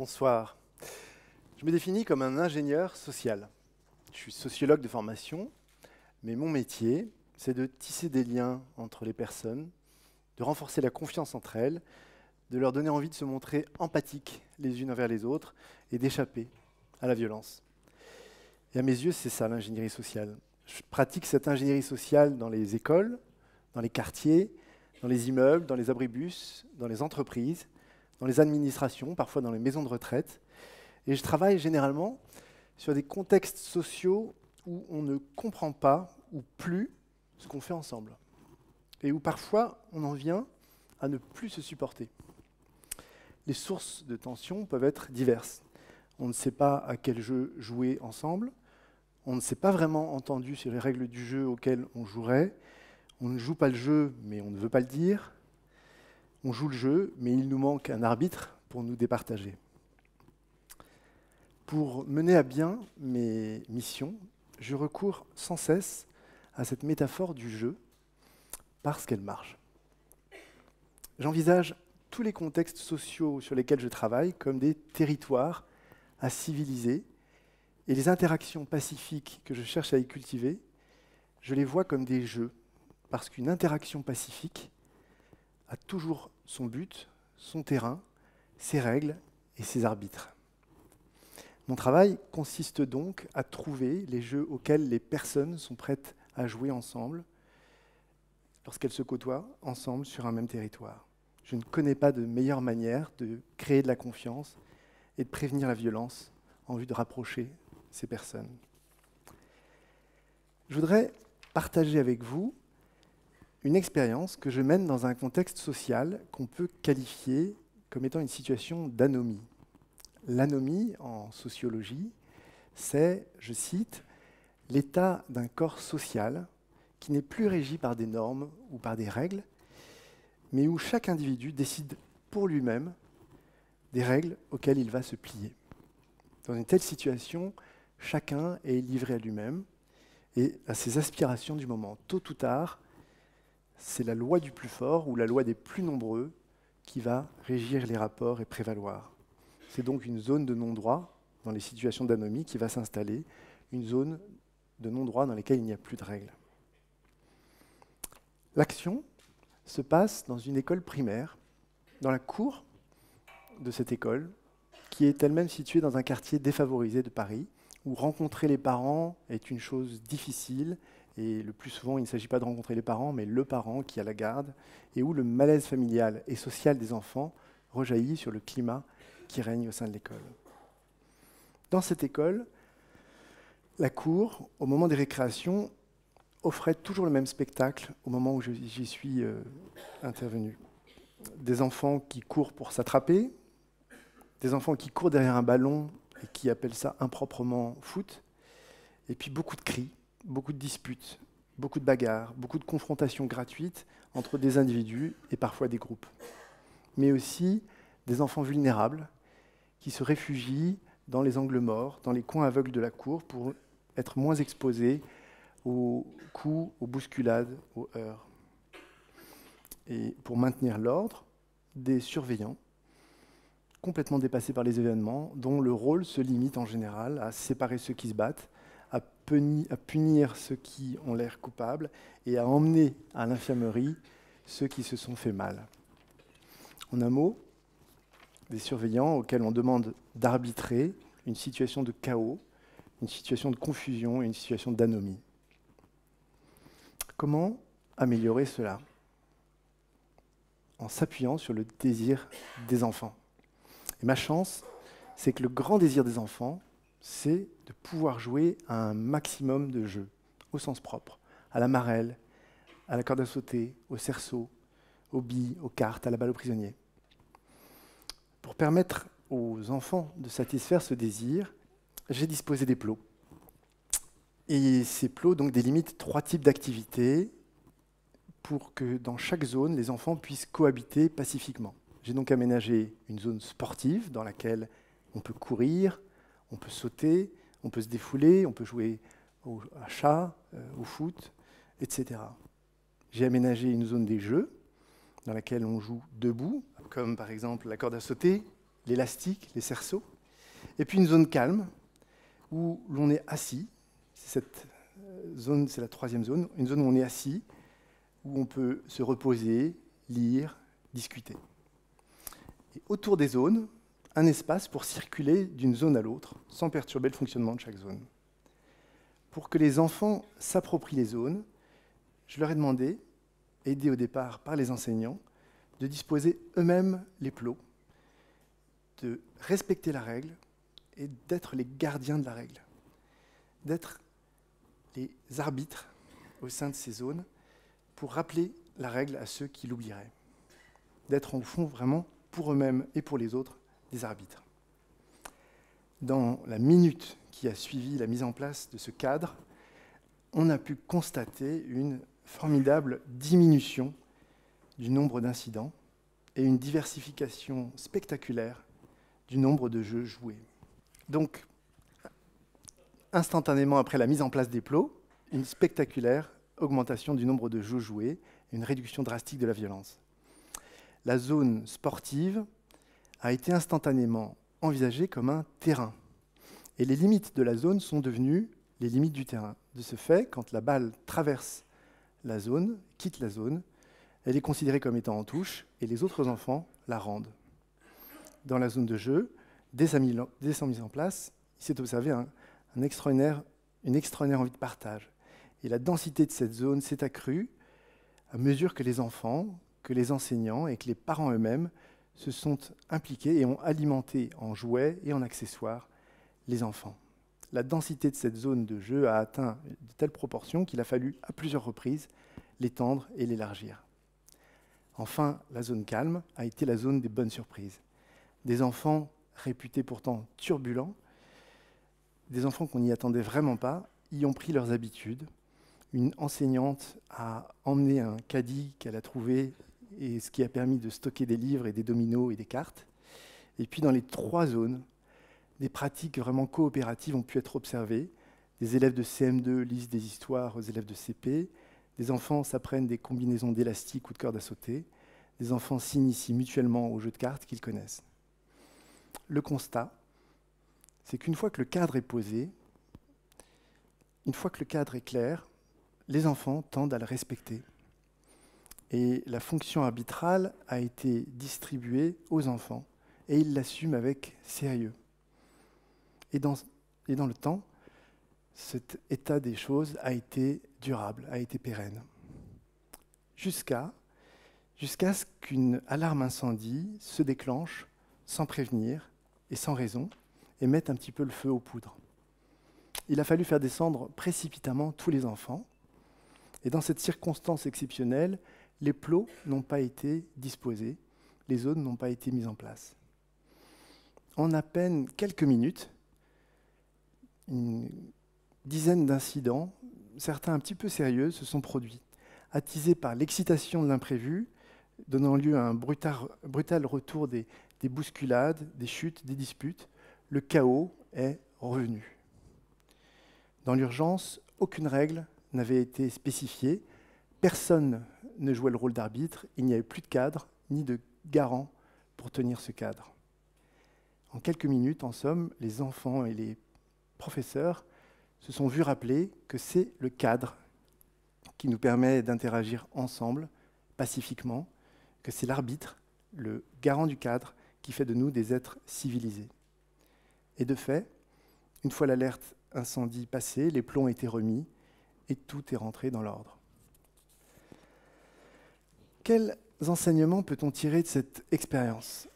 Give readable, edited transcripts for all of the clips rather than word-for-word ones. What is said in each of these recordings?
Bonsoir. Je me définis comme un ingénieur social. Je suis sociologue de formation, mais mon métier, c'est de tisser des liens entre les personnes, de renforcer la confiance entre elles, de leur donner envie de se montrer empathiques les unes envers les autres et d'échapper à la violence. Et à mes yeux, c'est ça l'ingénierie sociale. Je pratique cette ingénierie sociale dans les écoles, dans les quartiers, dans les immeubles, dans les abribus, dans les entreprises, dans les administrations, parfois dans les maisons de retraite. Et je travaille généralement sur des contextes sociaux où on ne comprend pas ou plus ce qu'on fait ensemble. Et où parfois on en vient à ne plus se supporter. Les sources de tension peuvent être diverses. On ne sait pas à quel jeu jouer ensemble. On ne s'est pas vraiment entendu sur les règles du jeu auxquelles on jouerait. On ne joue pas le jeu, mais on ne veut pas le dire. On joue le jeu, mais il nous manque un arbitre pour nous départager. Pour mener à bien mes missions, je recours sans cesse à cette métaphore du jeu parce qu'elle marche. J'envisage tous les contextes sociaux sur lesquels je travaille comme des territoires à civiliser et les interactions pacifiques que je cherche à y cultiver, je les vois comme des jeux parce qu'une interaction pacifique a toujours son but, son terrain, ses règles et ses arbitres. Mon travail consiste donc à trouver les jeux auxquels les personnes sont prêtes à jouer ensemble lorsqu'elles se côtoient ensemble sur un même territoire. Je ne connais pas de meilleure manière de créer de la confiance et de prévenir la violence en vue de rapprocher ces personnes. Je voudrais partager avec vous une expérience que je mène dans un contexte social qu'on peut qualifier comme étant une situation d'anomie. L'anomie, en sociologie, c'est, je cite, l'état d'un corps social qui n'est plus régi par des normes ou par des règles, mais où chaque individu décide pour lui-même des règles auxquelles il va se plier. Dans une telle situation, chacun est livré à lui-même et à ses aspirations du moment. Tôt ou tard, c'est la loi du plus fort ou la loi des plus nombreux qui va régir les rapports et prévaloir. C'est donc une zone de non-droit dans les situations d'anomie qui va s'installer, une zone de non-droit dans laquelle il n'y a plus de règles. L'action se passe dans une école primaire, dans la cour de cette école, qui est elle-même située dans un quartier défavorisé de Paris, où rencontrer les parents est une chose difficile, et le plus souvent, il ne s'agit pas de rencontrer les parents, mais le parent qui a la garde, et où le malaise familial et social des enfants rejaillit sur le climat qui règne au sein de l'école. Dans cette école, la cour, au moment des récréations, offrait toujours le même spectacle au moment où j'y suis intervenu. Des enfants qui courent pour s'attraper, des enfants qui courent derrière un ballon et qui appellent ça improprement foot, et puis beaucoup de cris, beaucoup de disputes, beaucoup de bagarres, beaucoup de confrontations gratuites entre des individus et parfois des groupes. Mais aussi des enfants vulnérables qui se réfugient dans les angles morts, dans les coins aveugles de la cour pour être moins exposés aux coups, aux bousculades, aux heurts. Et pour maintenir l'ordre, des surveillants complètement dépassés par les événements, dont le rôle se limite en général à séparer ceux qui se battent, à punir ceux qui ont l'air coupables et à emmener à l'infirmerie ceux qui se sont fait mal. En un mot, des surveillants auxquels on demande d'arbitrer une situation de chaos, une situation de confusion et une situation d'anomie. Comment améliorer cela? En s'appuyant sur le désir des enfants. Et ma chance, c'est que le grand désir des enfants, c'est de pouvoir jouer à un maximum de jeux, au sens propre, à la marelle, à la corde à sauter, au cerceau, aux billes, aux cartes, à la balle aux prisonniers. Pour permettre aux enfants de satisfaire ce désir, j'ai disposé des plots. Et ces plots donc délimitent 3 types d'activités pour que dans chaque zone, les enfants puissent cohabiter pacifiquement. J'ai donc aménagé une zone sportive dans laquelle on peut courir, on peut sauter, on peut se défouler, on peut jouer à chat, au foot, etc. J'ai aménagé une zone des jeux dans laquelle on joue debout, comme par exemple la corde à sauter, l'élastique, les cerceaux. Et puis une zone calme, où l'on est assis. Cette zone, c'est la troisième zone, une zone où on est assis, où on peut se reposer, lire, discuter. Et autour des zones, un espace pour circuler d'une zone à l'autre, sans perturber le fonctionnement de chaque zone. Pour que les enfants s'approprient les zones, je leur ai demandé, aidés au départ par les enseignants, de disposer eux-mêmes les plots, de respecter la règle et d'être les gardiens de la règle, d'être les arbitres au sein de ces zones pour rappeler la règle à ceux qui l'oublieraient, d'être au fond vraiment pour eux-mêmes et pour les autres des arbitres. Dans la minute qui a suivi la mise en place de ce cadre, on a pu constater une formidable diminution du nombre d'incidents et une diversification spectaculaire du nombre de jeux joués. Donc, instantanément après la mise en place des plots, une spectaculaire augmentation du nombre de jeux joués et une réduction drastique de la violence. La zone sportive a été instantanément envisagée comme un terrain. Et les limites de la zone sont devenues les limites du terrain. De ce fait, quand la balle traverse la zone, quitte la zone, elle est considérée comme étant en touche et les autres enfants la rendent. Dans la zone de jeu, dès sa mise en place, il s'est observé une extraordinaire envie de partage. Et la densité de cette zone s'est accrue à mesure que les enfants, que les enseignants et que les parents eux-mêmes se sont impliqués et ont alimenté en jouets et en accessoires les enfants. La densité de cette zone de jeu a atteint de telles proportions qu'il a fallu à plusieurs reprises l'étendre et l'élargir. Enfin, la zone calme a été la zone des bonnes surprises. Des enfants réputés pourtant turbulents, des enfants qu'on n'y attendait vraiment pas, y ont pris leurs habitudes. Une enseignante a emmené un caddie qu'elle a trouvé, et ce qui a permis de stocker des livres et des dominos et des cartes. Et puis dans les trois zones, des pratiques vraiment coopératives ont pu être observées. Des élèves de CM2 lisent des histoires aux élèves de CP, des enfants s'apprennent des combinaisons d'élastiques ou de cordes à sauter, des enfants s'initient mutuellement aux jeux de cartes qu'ils connaissent. Le constat, c'est qu'une fois que le cadre est posé, une fois que le cadre est clair, les enfants tendent à le respecter. Et la fonction arbitrale a été distribuée aux enfants, et ils l'assument avec sérieux. Et dans le temps, cet état des choses a été durable, a été pérenne. Jusqu'à ce qu'une alarme incendie se déclenche sans prévenir et sans raison, et mette un petit peu le feu aux poudres. Il a fallu faire descendre précipitamment tous les enfants, et dans cette circonstance exceptionnelle, les plots n'ont pas été disposés, les zones n'ont pas été mises en place. En à peine quelques minutes, une dizaine d'incidents, certains un petit peu sérieux, se sont produits, attisés par l'excitation de l'imprévu, donnant lieu à un brutal retour des bousculades, des chutes, des disputes. Le chaos est revenu. Dans l'urgence, aucune règle n'avait été spécifiée, personne ne jouait le rôle d'arbitre, il n'y avait plus de cadre, ni de garant pour tenir ce cadre. En quelques minutes, en somme, les enfants et les professeurs se sont vus rappeler que c'est le cadre qui nous permet d'interagir ensemble, pacifiquement, que c'est l'arbitre, le garant du cadre, qui fait de nous des êtres civilisés. Et de fait, une fois l'alerte incendie passée, les plombs ont été remis et tout est rentré dans l'ordre. Quels enseignements peut-on tirer de cette expérience ?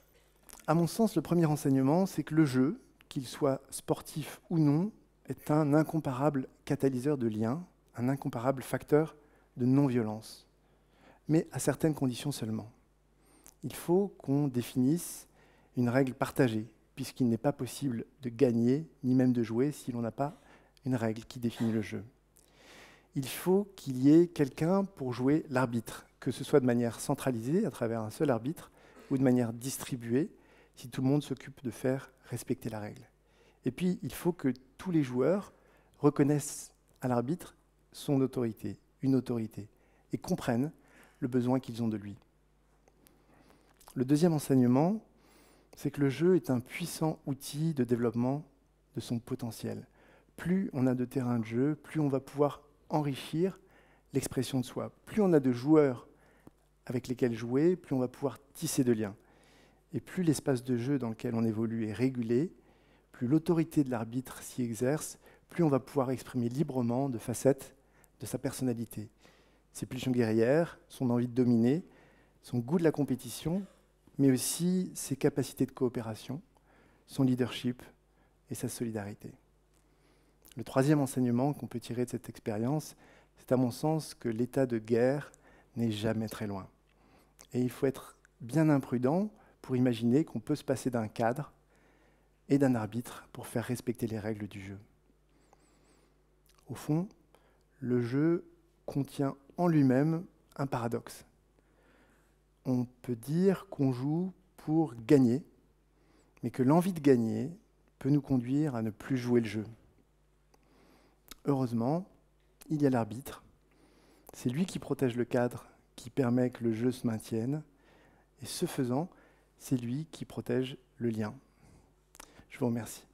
À mon sens, le premier enseignement, c'est que le jeu, qu'il soit sportif ou non, est un incomparable catalyseur de liens, un incomparable facteur de non-violence, mais à certaines conditions seulement. Il faut qu'on définisse une règle partagée, puisqu'il n'est pas possible de gagner, ni même de jouer, si l'on n'a pas une règle qui définit le jeu. Il faut qu'il y ait quelqu'un pour jouer l'arbitre, que ce soit de manière centralisée, à travers un seul arbitre, ou de manière distribuée, si tout le monde s'occupe de faire respecter la règle. Et puis, il faut que tous les joueurs reconnaissent à l'arbitre son autorité, une autorité, et comprennent le besoin qu'ils ont de lui. Le deuxième enseignement, c'est que le jeu est un puissant outil de développement de son potentiel. Plus on a de terrains de jeu, plus on va pouvoir enrichir l'expression de soi. Plus on a de joueurs avec lesquels jouer, plus on va pouvoir tisser de liens. Et plus l'espace de jeu dans lequel on évolue est régulé, plus l'autorité de l'arbitre s'y exerce, plus on va pouvoir exprimer librement de facettes de sa personnalité. Ses pulsions guerrières, son envie de dominer, son goût de la compétition, mais aussi ses capacités de coopération, son leadership et sa solidarité. Le troisième enseignement qu'on peut tirer de cette expérience, c'est à mon sens que l'état de guerre n'est jamais très loin. Et il faut être bien imprudent pour imaginer qu'on peut se passer d'un cadre et d'un arbitre pour faire respecter les règles du jeu. Au fond, le jeu contient en lui-même un paradoxe. On peut dire qu'on joue pour gagner, mais que l'envie de gagner peut nous conduire à ne plus jouer le jeu. Heureusement, il y a l'arbitre. C'est lui qui protège le cadre, qui permet que le jeu se maintienne. Et ce faisant, c'est lui qui protège le lien. Je vous remercie.